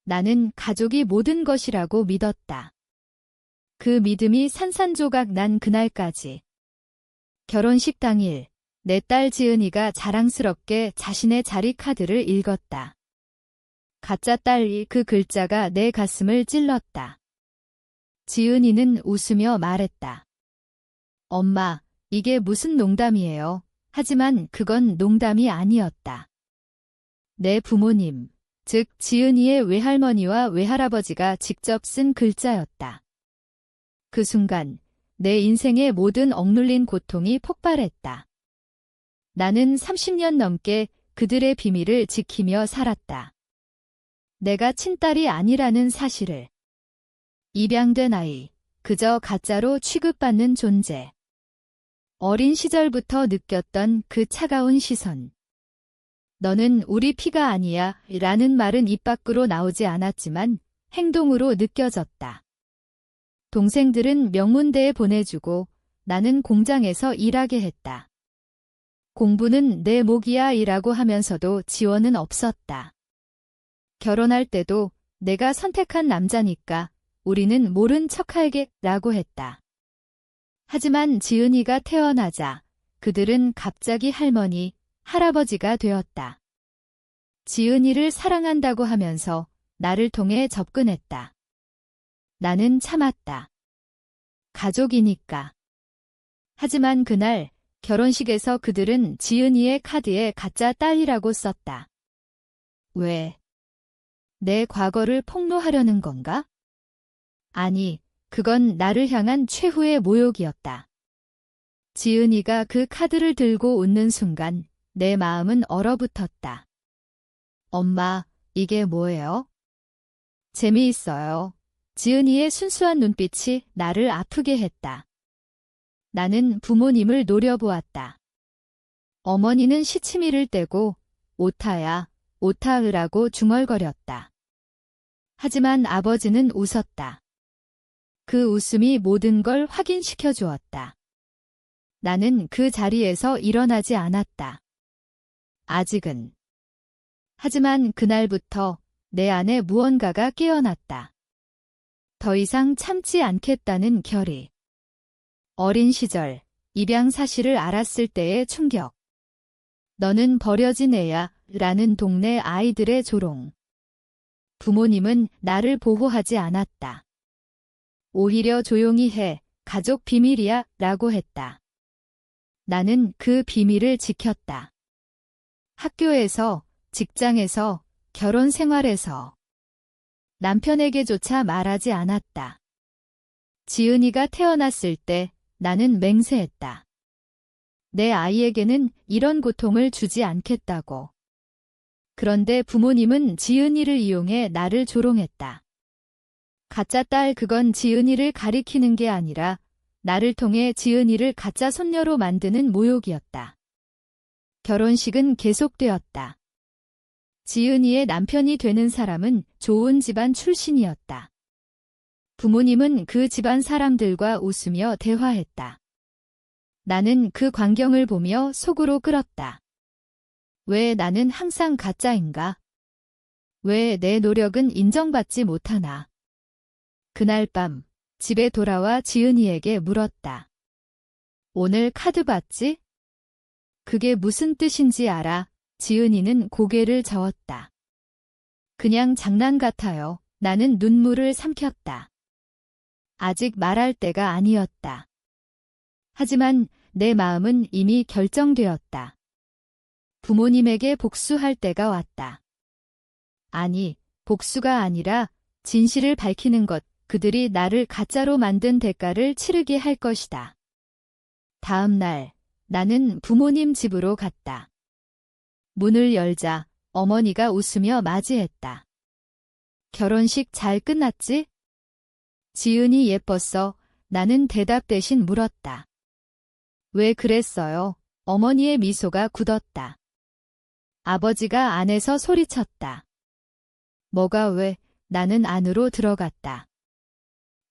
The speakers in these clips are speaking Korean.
나는 가족이 모든 것이라고 믿었다. 그 믿음이 산산조각 난 그날까지. 결혼식 당일, 내 딸 지은이가 자랑스럽게 자신의 자리 카드를 읽었다. 가짜 딸이 그 글자가 내 가슴을 찔렀다. 지은이는 웃으며 말했다. 엄마, 이게 무슨 농담이에요. 하지만 그건 농담이 아니었다. 내 부모님, 즉 지은이의 외할머니와 외할아버지가 직접 쓴 글자였다. 그 순간 내 인생의 모든 억눌린 고통이 폭발했다. 나는 30년 넘게 그들의 비밀을 지키며 살았다. 내가 친딸이 아니라는 사실을. 입양된 아이, 그저 가짜로 취급받는 존재. 어린 시절부터 느꼈던 그 차가운 시선. 너는 우리 피가 아니야 라는 말은 입 밖으로 나오지 않았지만 행동으로 느껴졌다. 동생들은 명문대에 보내주고 나는 공장에서 일하게 했다. 공부는 내 몫이야 이라고 하면서도 지원은 없었다. 결혼할 때도 내가 선택한 남자니까 우리는 모른 척할게 라고 했다. 하지만 지은이가 태어나자 그들은 갑자기 할머니, 할아버지가 되었다. 지은이를 사랑한다고 하면서 나를 통해 접근했다. 나는 참았다. 가족이니까. 하지만 그날 결혼식에서 그들은 지은이의 카드에 가짜 딸이라고 썼다. 왜? 내 과거를 폭로하려는 건가? 아니, 그건 나를 향한 최후의 모욕이었다. 지은이가 그 카드를 들고 웃는 순간 내 마음은 얼어붙었다. 엄마, 이게 뭐예요? 재미있어요. 지은이의 순수한 눈빛이 나를 아프게 했다. 나는 부모님을 노려보았다. 어머니는 시치미를 떼고 오타야, 오타으라고 중얼거렸다. 하지만 아버지는 웃었다. 그 웃음이 모든 걸 확인시켜 주었다. 나는 그 자리에서 일어나지 않았다. 아직은. 하지만 그날부터 내 안에 무언가가 깨어났다. 더 이상 참지 않겠다는 결의. 어린 시절, 입양 사실을 알았을 때의 충격. 너는 버려진 애야 라는 동네 아이들의 조롱. 부모님은 나를 보호하지 않았다. 오히려 조용히 해, 가족 비밀이야 라고 했다. 나는 그 비밀을 지켰다. 학교에서, 직장에서, 결혼 생활에서. 남편에게조차 말하지 않았다. 지은이가 태어났을 때 나는 맹세했다. 내 아이에게는 이런 고통을 주지 않겠다고. 그런데 부모님은 지은이를 이용해 나를 조롱했다. 가짜 딸 그건 지은이를 가리키는 게 아니라 나를 통해 지은이를 가짜 손녀로 만드는 모욕이었다. 결혼식은 계속되었다. 지은이의 남편이 되는 사람은 좋은 집안 출신이었다. 부모님은 그 집안 사람들과 웃으며 대화했다. 나는 그 광경을 보며 속으로 끓었다. 왜 나는 항상 가짜인가? 왜 내 노력은 인정받지 못하나? 그날 밤 집에 돌아와 지은이에게 물었다. 오늘 카드 봤지? 그게 무슨 뜻인지 알아? 지은이는 고개를 저었다. 그냥 장난 같아요. 나는 눈물을 삼켰다. 아직 말할 때가 아니었다. 하지만 내 마음은 이미 결정되었다. 부모님에게 복수할 때가 왔다. 아니, 복수가 아니라 진실을 밝히는 것, 그들이 나를 가짜로 만든 대가를 치르게 할 것이다. 다음 날, 나는 부모님 집으로 갔다. 문을 열자 어머니가 웃으며 맞이했다. 결혼식 잘 끝났지? 지은이 예뻤어. 나는 대답 대신 물었다. 왜 그랬어요? 어머니의 미소가 굳었다. 아버지가 안에서 소리쳤다. 뭐가 왜? 나는 안으로 들어갔다.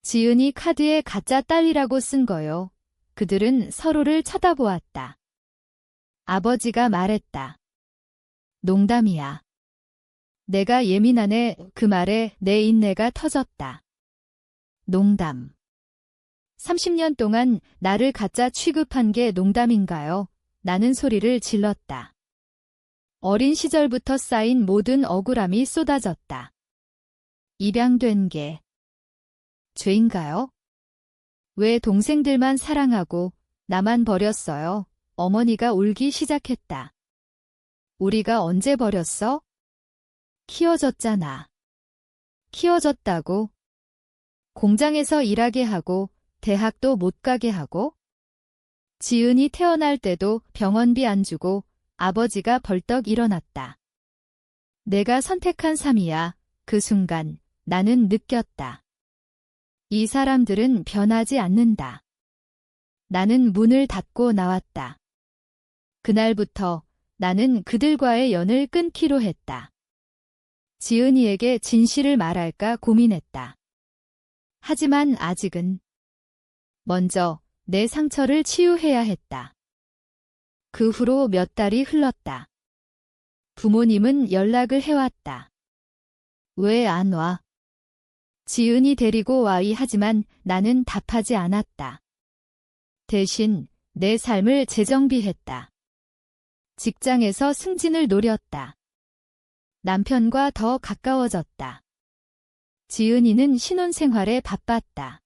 지은이 카드에 가짜 딸이라고 쓴 거요. 그들은 서로를 쳐다보았다. 아버지가 말했다. 농담이야. 내가 예민하네. 그 말에 내 인내가 터졌다. 농담. 30년 동안 나를 가짜 취급한 게 농담인가요? 나는 소리를 질렀다. 어린 시절부터 쌓인 모든 억울함이 쏟아졌다. 입양된 게 죄인가요? 왜 동생들만 사랑하고 나만 버렸어요? 어머니가 울기 시작했다. 우리가 언제 버렸어? 키워줬잖아. 키워줬다고? 공장에서 일하게 하고 대학도 못 가게 하고? 지은이 태어날 때도 병원비 안 주고 아버지가 벌떡 일어났다. 내가 선택한 삶이야. 그 순간 나는 느꼈다. 이 사람들은 변하지 않는다. 나는 문을 닫고 나왔다. 그날부터 나는 그들과의 연을 끊기로 했다. 지은이에게 진실을 말할까 고민했다. 하지만 아직은 먼저 내 상처를 치유해야 했다. 그 후로 몇 달이 흘렀다. 부모님은 연락을 해왔다. 왜 안 와? 지은이 데리고 와이 하지만 나는 답하지 않았다. 대신 내 삶을 재정비했다. 직장에서 승진을 노렸다. 남편과 더 가까워졌다. 지은이는 신혼생활에 바빴다.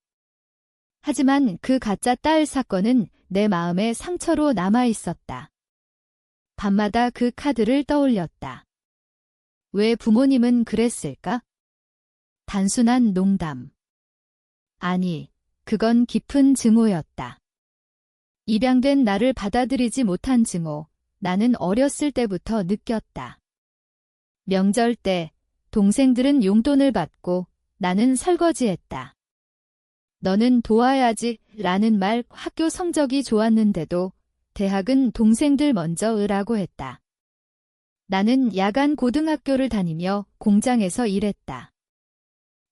하지만 그 가짜 딸 사건은 내 마음에 상처로 남아있었다. 밤마다 그 카드를 떠올렸다. 왜 부모님은 그랬을까? 단순한 농담. 아니, 그건 깊은 증오였다. 입양된 나를 받아들이지 못한 증오. 나는 어렸을 때부터 느꼈다. 명절 때 동생들은 용돈을 받고 나는 설거지했다. 너는 도와야지 라는 말. 학교 성적이 좋았는데도 대학은 동생들 먼저 으라고 했다. 나는 야간 고등학교를 다니며 공장에서 일했다.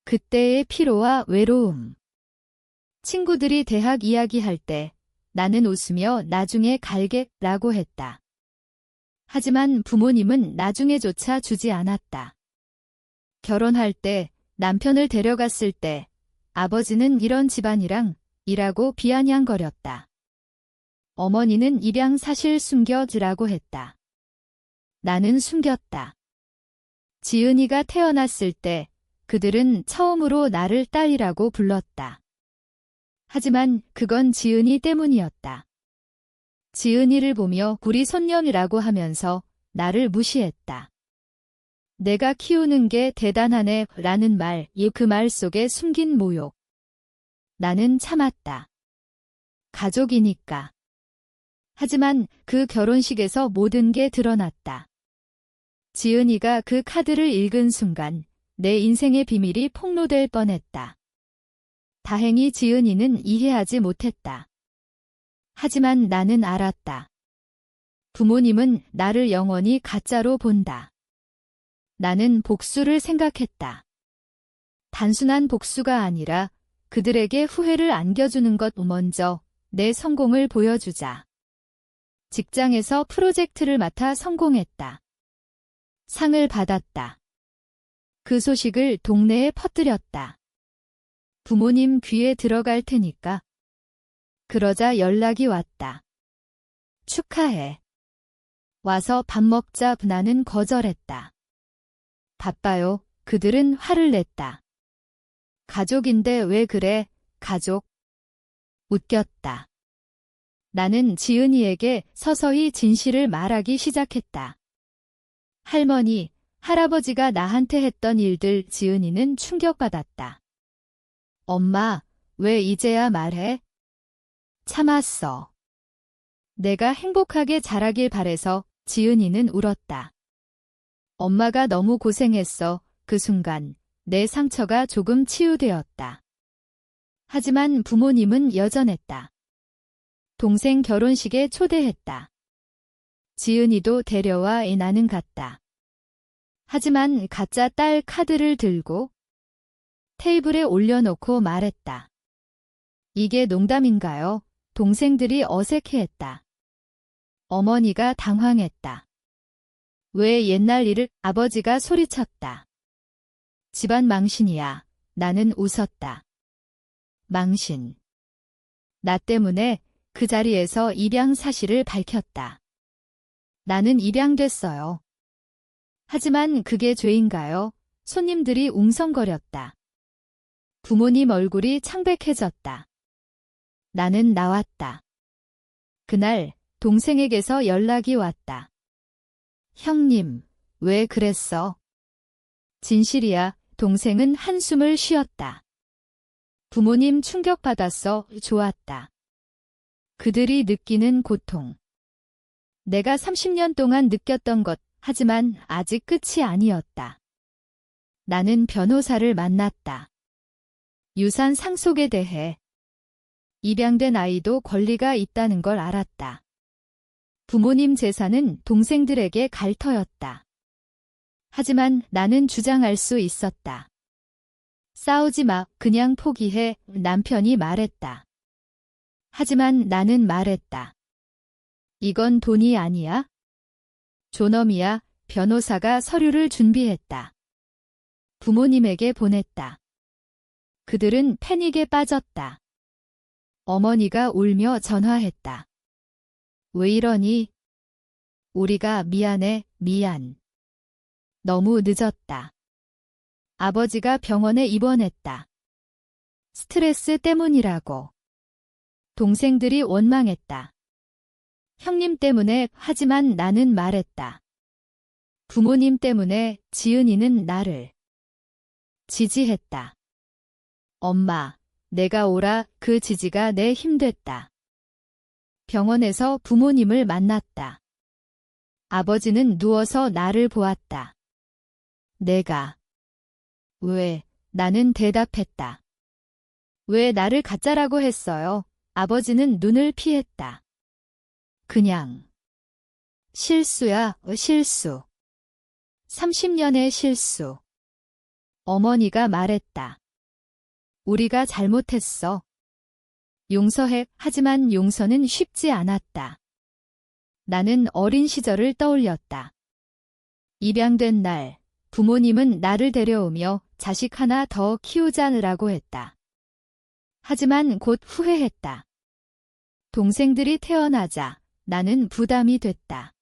그때의 피로와 외로움. 친구들이 대학 이야기할 때 나는 웃으며 나중에 갈게라고 했다. 하지만 부모님은 나중에조차 주지 않았다. 결혼할 때, 남편을 데려갔을 때 아버지는 이런 집안이랑 이라고 비아냥거렸다. 어머니는 입양 사실 숨겨주라고 했다. 나는 숨겼다. 지은이가 태어났을 때 그들은 처음으로 나를 딸이라고 불렀다. 하지만 그건 지은이 때문이었다. 지은이를 보며 우리 손녀이라고 하면서 나를 무시했다. 내가 키우는 게 대단하네 라는 말, 그 말 속에 숨긴 모욕. 나는 참았다. 가족이니까. 하지만 그 결혼식에서 모든 게 드러났다. 지은이가 그 카드를 읽은 순간 내 인생의 비밀이 폭로될 뻔했다. 다행히 지은이는 이해하지 못했다. 하지만 나는 알았다. 부모님은 나를 영원히 가짜로 본다. 나는 복수를 생각했다. 단순한 복수가 아니라 그들에게 후회를 안겨주는 것. 먼저 내 성공을 보여주자. 직장에서 프로젝트를 맡아 성공했다. 상을 받았다. 그 소식을 동네에 퍼뜨렸다. 부모님 귀에 들어갈 테니까. 그러자 연락이 왔다. 축하해. 와서 밥 먹자. 나는 거절했다. 바빠요. 그들은 화를 냈다. 가족인데 왜 그래? 가족. 웃겼다. 나는 지은이에게 서서히 진실을 말하기 시작했다. 할머니, 할아버지가 나한테 했던 일들. 지은이는 충격받았다. 엄마, 왜 이제야 말해? 참았어. 내가 행복하게 자라길 바래서. 지은이는 울었다. 엄마가 너무 고생했어. 그 순간 내 상처가 조금 치유되었다. 하지만 부모님은 여전했다. 동생 결혼식에 초대했다. 지은이도 데려와. 나는 갔다. 하지만 가짜 딸 카드를 들고 테이블에 올려놓고 말했다. 이게 농담인가요? 동생들이 어색해했다. 어머니가 당황했다. 왜 옛날 일을 아버지가 소리쳤다. 집안 망신이야. 나는 웃었다. 망신. 나 때문에 그 자리에서 입양 사실을 밝혔다. 나는 입양됐어요. 하지만 그게 죄인가요? 손님들이 웅성거렸다. 부모님 얼굴이 창백해졌다. 나는 나왔다. 그날 동생에게서 연락이 왔다. 형님, 왜 그랬어? 진실이야. 동생은 한숨을 쉬었다. 부모님 충격받았어. 좋았다. 그들이 느끼는 고통. 내가 30년 동안 느꼈던 것, 하지만 아직 끝이 아니었다. 나는 변호사를 만났다. 유산 상속에 대해. 입양된 아이도 권리가 있다는 걸 알았다. 부모님 재산은 동생들에게 갈 터였다. 하지만 나는 주장할 수 있었다. 싸우지 마, 그냥 포기해, 남편이 말했다. 하지만 나는 말했다. 이건 돈이 아니야? 존엄이야. 변호사가 서류를 준비했다. 부모님에게 보냈다. 그들은 패닉에 빠졌다. 어머니가 울며 전화했다. 왜 이러니? 우리가 미안해, 미안. 너무 늦었다. 아버지가 병원에 입원했다. 스트레스 때문이라고. 동생들이 원망했다. 형님 때문에, 하지만 나는 말했다. 부모님 때문에. 지은이는 나를 지지했다. 엄마, 내가 오라. 그 지지가 내 힘 됐다. 병원에서 부모님을 만났다. 아버지는 누워서 나를 보았다. 내가. 왜? 나는 대답했다. 왜 나를 가짜라고 했어요? 아버지는 눈을 피했다. 그냥. 실수야, 실수. 30년의 실수. 어머니가 말했다. 우리가 잘못했어. 용서해. 하지만 용서는 쉽지 않았다. 나는 어린 시절을 떠올렸다. 입양된 날, 부모님은 나를 데려오며 자식 하나 더 키우자느라고 했다. 하지만 곧 후회했다. 동생들이 태어나자 나는 부담이 됐다.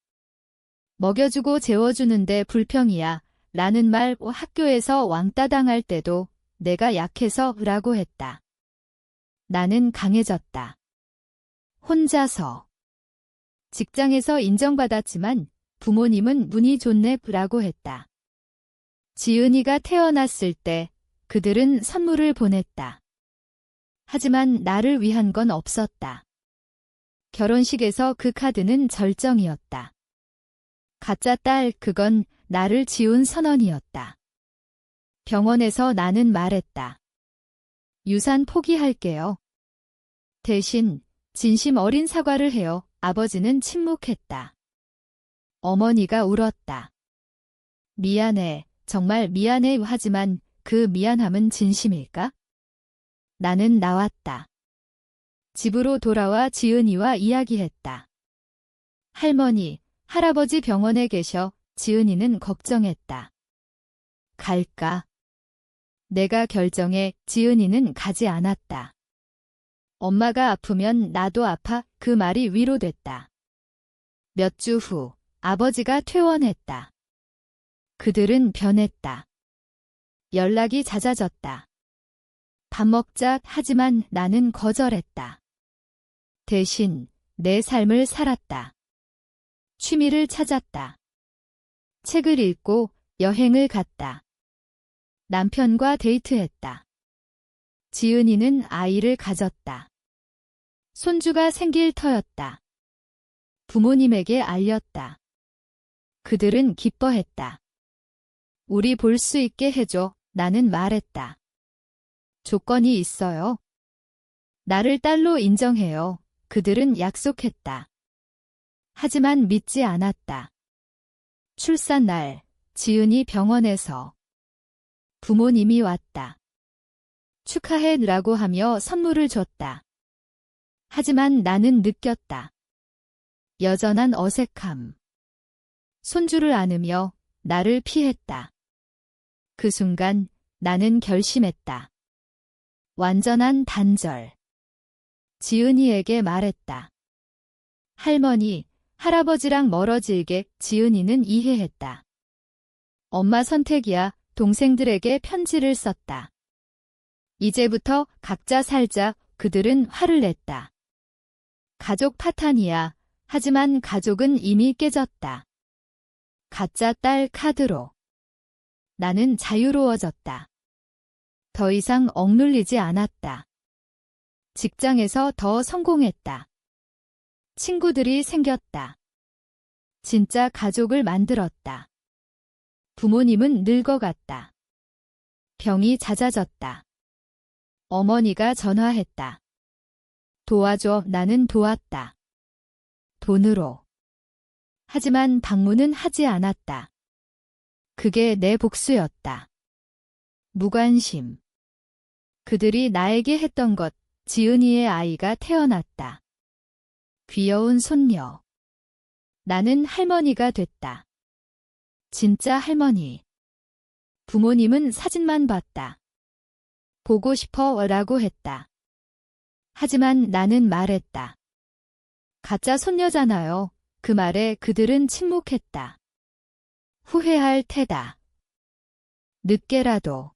먹여주고 재워주는데 불평이야. 라는 말. 학교에서 왕따 당할 때도 내가 약해서 라고 했다. 나는 강해졌다. 혼자서. 직장에서 인정받았지만 부모님은 운이 좋네 라고 했다. 지은이가 태어났을 때 그들은 선물을 보냈다. 하지만 나를 위한 건 없었다. 결혼식에서 그 카드는 절정이었다. 가짜 딸, 그건 나를 지운 선언이었다. 병원에서 나는 말했다. 유산 포기할게요. 대신 진심 어린 사과를 해요. 아버지는 침묵했다. 어머니가 울었다. 미안해, 정말 미안해. 하지만 그 미안함은 진심일까? 나는 나왔다. 집으로 돌아와 지은이와 이야기했다. 할머니, 할아버지 병원에 계셔. 지은이는 걱정했다. 갈까? 내가 결정해. 지은이는 가지 않았다. 엄마가 아프면 나도 아파. 그 말이 위로됐다. 몇 주 후 아버지가 퇴원했다. 그들은 변했다. 연락이 잦아졌다. 밥 먹자. 하지만 나는 거절했다. 대신 내 삶을 살았다. 취미를 찾았다. 책을 읽고 여행을 갔다. 남편과 데이트했다. 지은이는 아이를 가졌다. 손주가 생길 터였다. 부모님에게 알렸다. 그들은 기뻐했다. 우리 볼 수 있게 해줘. 나는 말했다. 조건이 있어요. 나를 딸로 인정해요. 그들은 약속했다. 하지만 믿지 않았다. 출산 날, 지은이 병원에서 부모님이 왔다. 축하해라고 하며 선물을 줬다. 하지만 나는 느꼈다. 여전한 어색함. 손주를 안으며 나를 피했다. 그 순간 나는 결심했다. 완전한 단절. 지은이에게 말했다. 할머니, 할아버지랑 멀어질게. 지은이는 이해했다. 엄마 선택이야. 동생들에게 편지를 썼다. 이제부터 각자 살자. 그들은 화를 냈다. 가족 파탄이야. 하지만 가족은 이미 깨졌다. 가짜 딸 카드로. 나는 자유로워졌다. 더 이상 억눌리지 않았다. 직장에서 더 성공했다. 친구들이 생겼다. 진짜 가족을 만들었다. 부모님은 늙어갔다. 병이 잦아졌다. 어머니가 전화했다. 도와줘. 나는 도왔다. 돈으로. 하지만 방문은 하지 않았다. 그게 내 복수였다. 무관심. 그들이 나에게 했던 것. 지은이의 아이가 태어났다. 귀여운 손녀. 나는 할머니가 됐다. 진짜 할머니. 부모님은 사진만 봤다. 보고 싶어 라고 했다. 하지만 나는 말했다. 가짜 손녀잖아요. 그 말에 그들은 침묵했다. 후회할 테다. 늦게라도.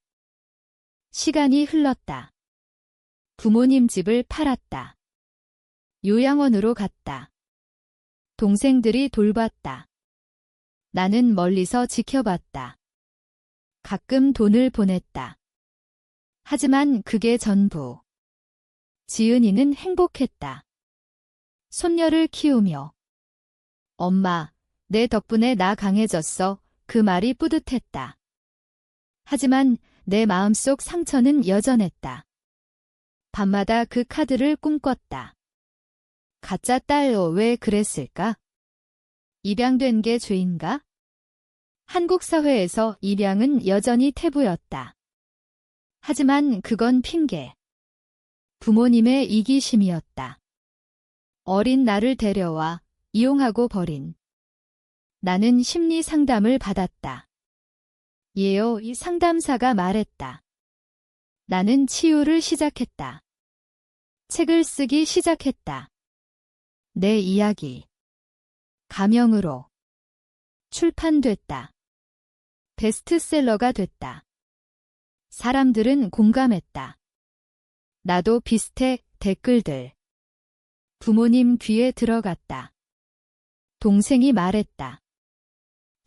시간이 흘렀다. 부모님 집을 팔았다. 요양원으로 갔다. 동생들이 돌봤다. 나는 멀리서 지켜봤다. 가끔 돈을 보냈다. 하지만 그게 전부. 지은이는 행복했다. 손녀를 키우며. 엄마, 내 덕분에 나 강해졌어. 그 말이 뿌듯했다. 하지만 내 마음속 상처는 여전했다. 밤마다 그 카드를 꿈꿨다. 가짜 딸, 왜 그랬을까? 입양된 게 죄인가? 한국 사회에서 입양은 여전히 태부였다. 하지만 그건 핑계. 부모님의 이기심이었다. 어린 나를 데려와 이용하고 버린. 나는 심리 상담을 받았다. 예요, 이 상담사가 말했다. 나는 치유를 시작했다. 책을 쓰기 시작했다. 내 이야기. 가명으로. 출판됐다. 베스트셀러가 됐다. 사람들은 공감했다. 나도 비슷해. 댓글들. 부모님 귀에 들어갔다. 동생이 말했다.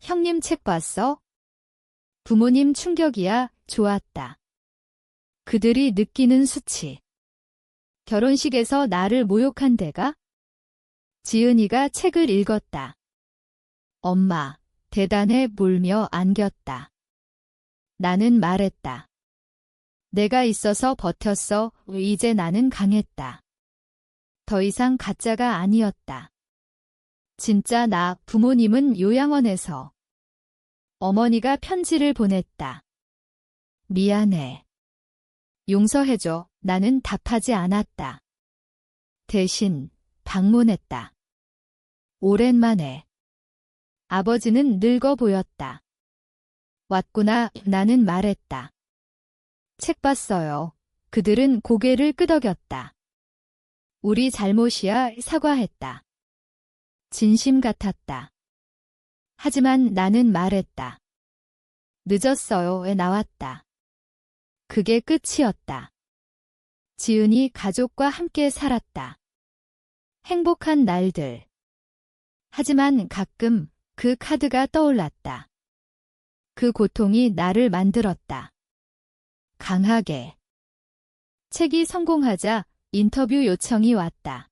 형님 책 봤어? 부모님 충격이야. 좋았다. 그들이 느끼는 수치. 결혼식에서 나를 모욕한 데가? 지은이가 책을 읽었다. 엄마, 대단해. 몰며 안겼다. 나는 말했다. 내가 있어서 버텼어. 이제 나는 강했다. 더 이상 가짜가 아니었다. 진짜 나. 부모님은 요양원에서. 어머니가 편지를 보냈다. 미안해. 용서해줘. 나는 답하지 않았다. 대신 방문했다. 오랜만에. 아버지는 늙어 보였다. 왔구나. 나는 말했다. 책 봤어요. 그들은 고개를 끄덕였다. 우리 잘못이야. 사과했다. 진심 같았다. 하지만 나는 말했다. 늦었어요. 나왔다. 그게 끝이었다. 지은이 가족과 함께 살았다. 행복한 날들. 하지만 가끔 그 카드가 떠올랐다. 그 고통이 나를 만들었다. 강하게. 책이 성공하자 인터뷰 요청이 왔다.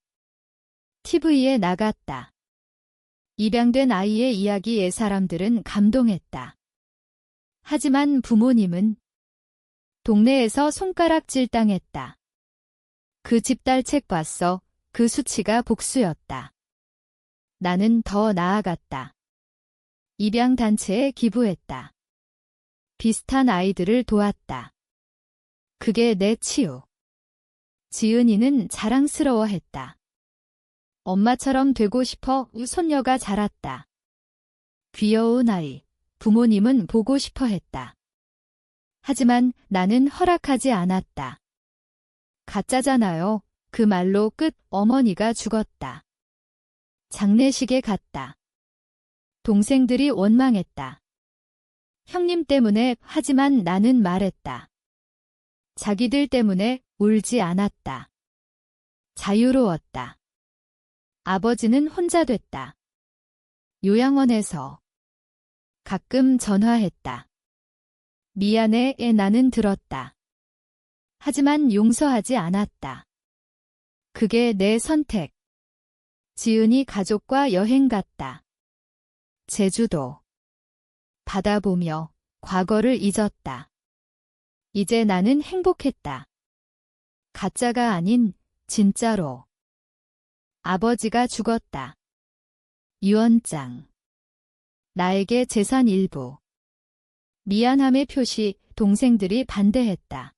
TV에 나갔다. 입양된 아이의 이야기에 사람들은 감동했다. 하지만 부모님은 동네에서 손가락질 당했다. 그 집 딸 책 봤어. 그 수치가 복수였다. 나는 더 나아갔다. 입양단체에 기부했다. 비슷한 아이들을 도왔다. 그게 내 치유. 지은이는 자랑스러워했다. 엄마처럼 되고 싶어. 손녀가 자랐다. 귀여운 아이, 부모님은 보고 싶어 했다. 하지만 나는 허락하지 않았다. 가짜잖아요. 그 말로 끝. 어머니가 죽었다. 장례식에 갔다. 동생들이 원망했다. 형님 때문에. 하지만 나는 말했다. 자기들 때문에. 울지 않았다. 자유로웠다. 아버지는 혼자 됐다. 요양원에서 가끔 전화했다. 미안해. 나는 들었다. 하지만 용서하지 않았다. 그게 내 선택. 지은이 가족과 여행 갔다. 제주도. 바다 보며 과거를 잊었다. 이제 나는 행복했다. 가짜가 아닌 진짜로. 아버지가 죽었다. 유언장. 나에게 재산 일부. 미안함의 표시. 동생들이 반대했다.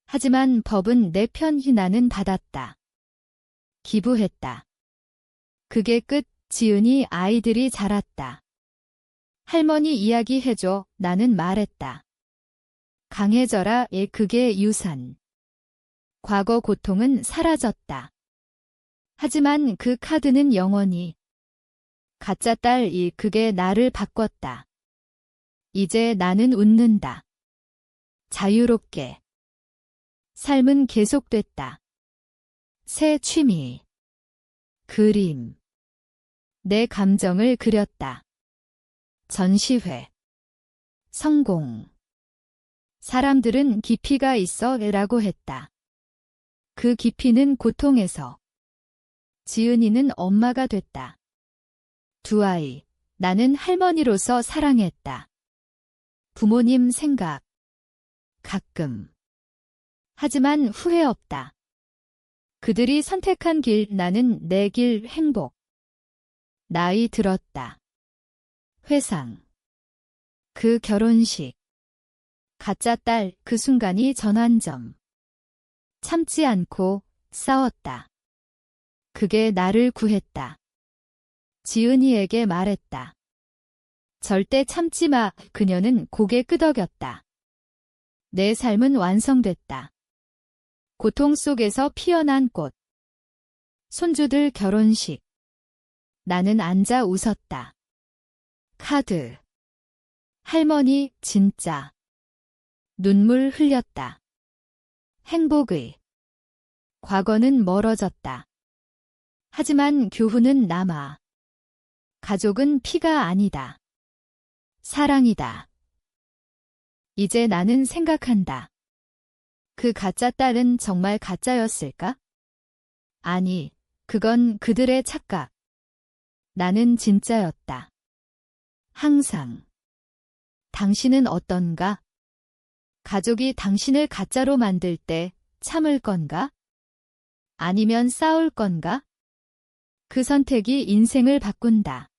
하지만 법은 내 편이. 나는 받았다. 기부했다. 그게 끝. 지은이 아이들이 자랐다. 할머니 이야기해줘. 나는 말했다. 강해져라. 그게 유산. 과거 고통은 사라졌다. 하지만 그 카드는 영원히. 가짜 딸. 그게 나를 바꿨다. 이제 나는 웃는다. 자유롭게. 삶은 계속됐다. 새 취미. 그림. 내 감정을 그렸다. 전시회. 성공. 사람들은 깊이가 있어 라고 했다. 그 깊이는 고통에서. 지은이는 엄마가 됐다. 두 아이. 나는 할머니로서 사랑했다. 부모님 생각. 가끔. 하지만 후회 없다. 그들이 선택한 길. 나는 내 길. 행복. 나이 들었다. 회상. 그 결혼식. 가짜 딸. 그 순간이 전환점. 참지 않고 싸웠다. 그게 나를 구했다. 지은이에게 말했다. 절대 참지 마. 그녀는 고개 끄덕였다. 내 삶은 완성됐다. 고통 속에서 피어난 꽃. 손주들 결혼식. 나는 앉아 웃었다. 카드. 할머니 진짜. 눈물 흘렸다. 행복의. 과거는 멀어졌다. 하지만 교훈은 남아. 가족은 피가 아니다. 사랑이다. 이제 나는 생각한다. 그 가짜 딸은 정말 가짜였을까? 아니, 그건 그들의 착각. 나는 진짜였다. 항상. 당신은 어떤가? 가족이 당신을 가짜로 만들 때 참을 건가? 아니면 싸울 건가? 그 선택이 인생을 바꾼다.